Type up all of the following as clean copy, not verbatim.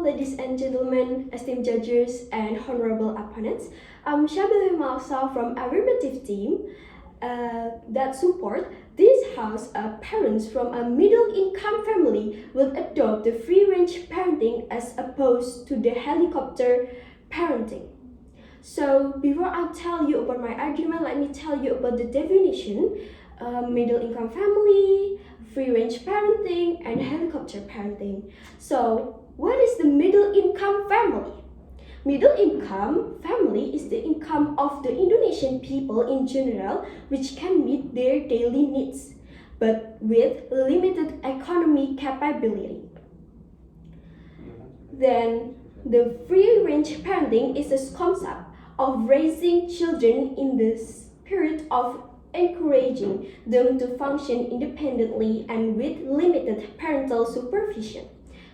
ladies and gentlemen, esteemed judges, and honorable opponents. I'm Shabila Mausa from affirmative team that support this house. Parents from a middle-income family will adopt the free-range parenting as opposed to the helicopter parenting. So before I tell you about my argument, let me tell you about the definition: middle-income family, free-range parenting, and helicopter parenting. So what is the middle-income family? Middle-income family is the income of the Indonesian people in general, which can meet their daily needs, but with limited economic capability. Then the free-range parenting is a concept of raising children in the spirit of encouraging them to function independently and with limited parental supervision.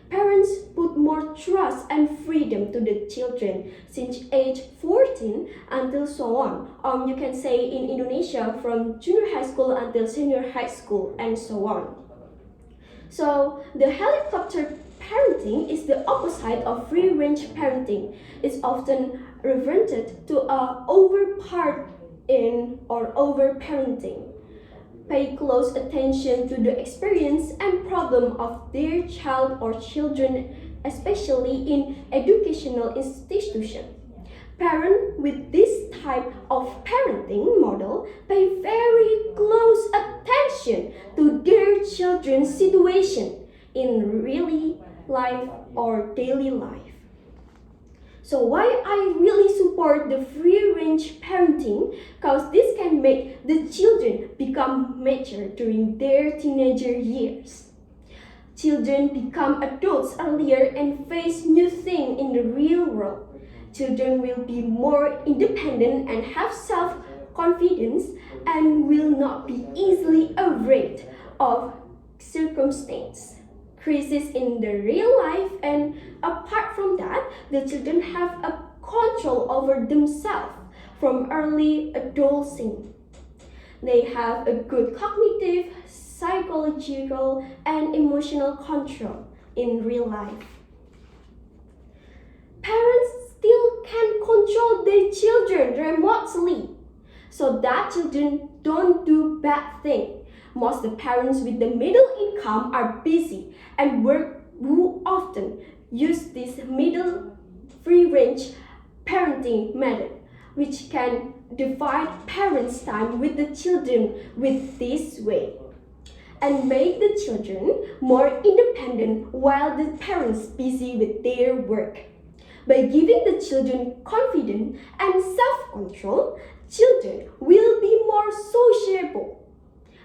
Parents put more trust and freedom to the children since age 14 until so on. You can say in Indonesia from junior high school until senior high school and so on. So the helicopter parenting is the opposite of free-range parenting. It's often referred to over-part in or over-parenting. Pay close attention to the experience and problem of their child or children, especially in educational institutions. Parents with this type of parenting model pay very close attention to their children's situation in real life or daily life. So why I really support the free-range parenting? Because this can make the children become mature during their teenager years. Children become adults earlier and face new things in the real world. Children will be more independent and have self-confidence and will not be easily afraid of circumstance. Crisis in the real life, and apart from that, the children have a control over themselves from early adolescence. They have a good cognitive, psychological, and emotional control in real life. Parents still can control their children remotely so that children don't do bad things. Most of the parents with the middle income are busy and work who often use this middle free-range parenting method, which can divide parents' time with the children with this way and make the children more independent while the parents busy with their work. By giving the children confidence and self-control, children will be more sociable,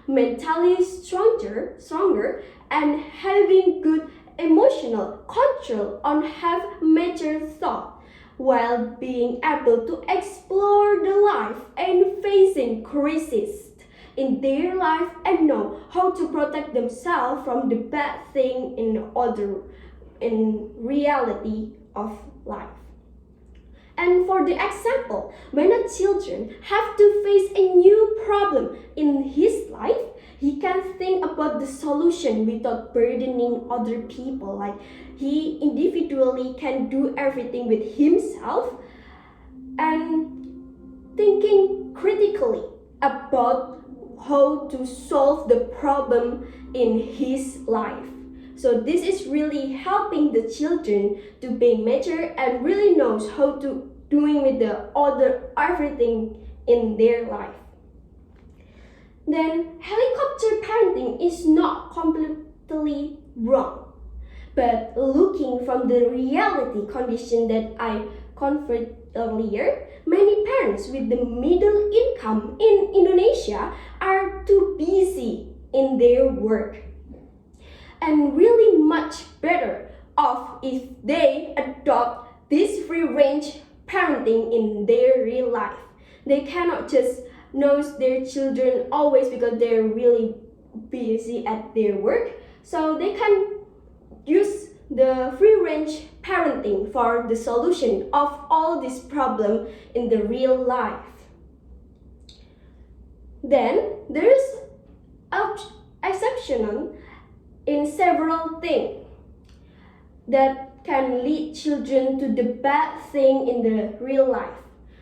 mentally stronger, and having good emotional control on have mature thought, while being able to explore the life and facing crisis in their life and know how to protect themselves from the bad thing in reality of life. And for the example, when a children have to face a new problem in his life, he can think about the solution without burdening other people. Like he individually can do everything with himself and thinking critically about how to solve the problem in his life. So this is really helping the children to be mature and really knows how to doing with the other everything in their life. Then helicopter parenting is not completely wrong, but looking from the reality condition that I covered earlier, many parents with the middle income in Indonesia are too busy in their work and really much better off if they adopt this free-range parenting in their real life. They cannot just know their children always because they're really busy at their work. So they can use the free-range parenting for the solution of all this problem in the real life. Then there is exceptional in several things that can lead children to the bad thing in the real life.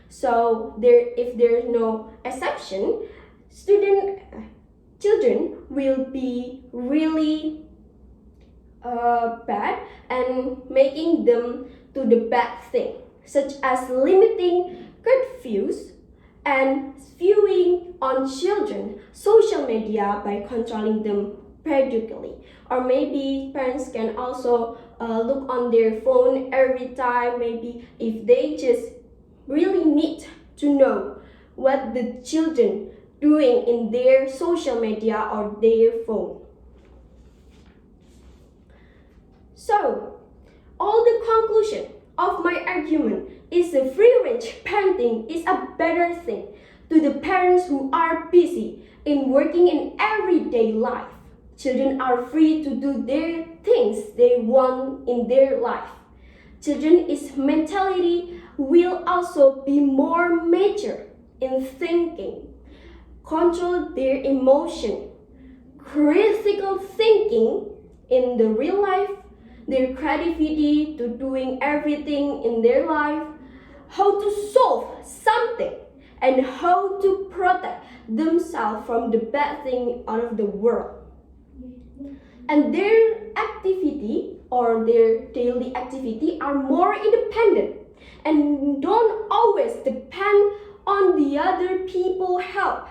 So if there's no exception, children will be really bad and making them to the bad thing, such as limiting curfews and viewing on children social media by controlling them periodically. Or maybe parents can also look on their phone every time, maybe if they just really need to know what the children doing in their social media or their phone. So, all the conclusion of my argument is the free-range parenting is a better thing to the parents who are busy in working in everyday life. Children are free to do their things they want in their life. Children's mentality will also be more mature in thinking, control their emotion, critical thinking in the real life, their creativity to doing everything in their life, how to solve something, and how to protect themselves from the bad thing out of the world. And their activity or their daily activity are more independent and don't always depend on the other people's help.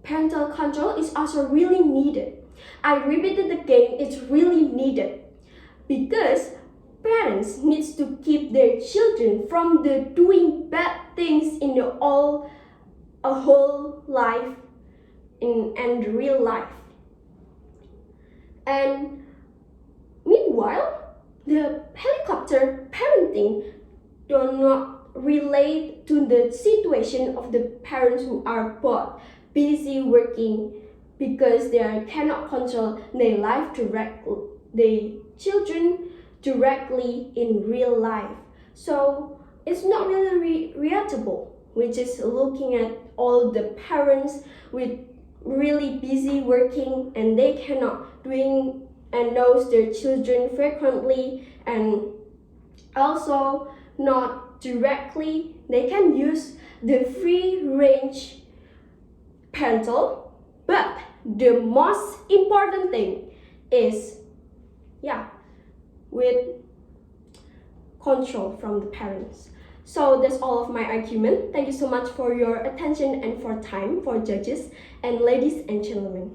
Parental control is also really needed. I repeated again, it's really needed because parents need to keep their children from the doing bad things in a whole life and real life. And meanwhile, the helicopter parenting do not relate to the situation of the parents who are both busy working because they cannot control their life the children directly in real life. So it's not really relatable. We're just looking at all the parents with really busy working and they cannot doing and knows their children frequently and also not directly. They can use the free range parental, but the most important thing is with control from the parents. So that's all of my argument. Thank you so much for your attention and for time for judges and ladies and gentlemen.